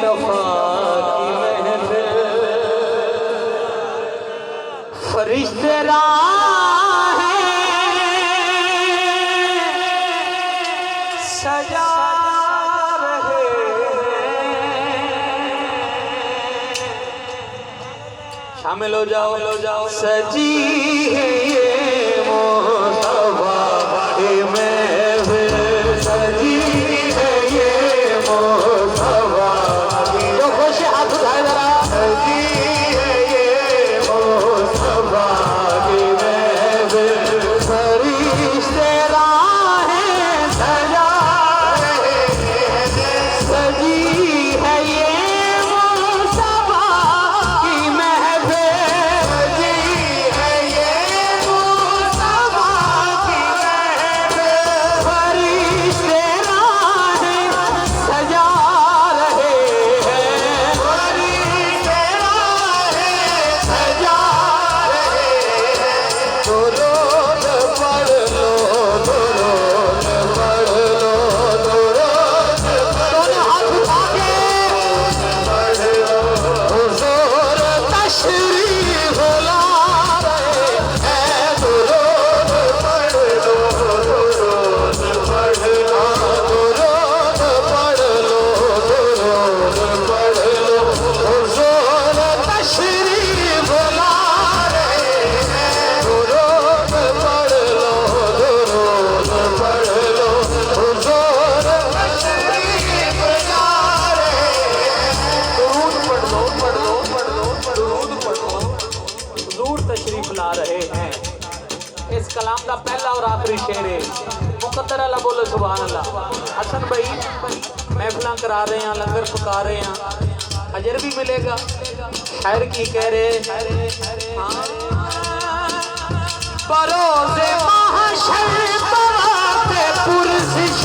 मुस्तफा की महफिल, फरिश्ते राहें सजा रहे हैं। शामिल हो जाओ सजी है ये मुस्तफा की महफिल, सजी है ये मुस्तफा की, जो खुश हाथ उठाए जरा, सजी है ये मुस्तफा की महफिल, फरिश्ते राहें सजा रहे हैं, सजी है ये मुस्तफा की महफिल, सजी है ये मुस्तफा की महफिल, फरिश्ते राहें सजा रहे हैं, फरिश्ते राहें सजा रहे हैं। दुरूद पढ़ लो, दुरूद पढ़ लो, दुरूद दोनों हाथ उठा के पढ़ लो, हुजूर तशरीफ ला रहे हैं, दुरूद पढ़ लो, दुरूद पढ़ लो, दुरूद पढ़ लो, दुरूद पढ़ लो, हुजूर तशरीफ ला रहे हैं, दुरूद पढ़ लो, दुरूद पढ़ लो, हुजूर तशरीफ ला रहे हैं। दुरूद पढ़ लो, पढ़ लो, पढ़ लो, दुरूद पढ़ लो, हुजूर तशरीफ ला रहे हैं। इस कलाम का पहला और आखिरी शेर है। मुकद्दर अल्लाह बोलो सुभान अल्लाह। हसन भाई महफिल करा रहे हैं, लंगर पका रहे हैं, अजर भी मिलेगा। शायर की कह रहे बरोज़े महशर तवाफ़े पुरसिश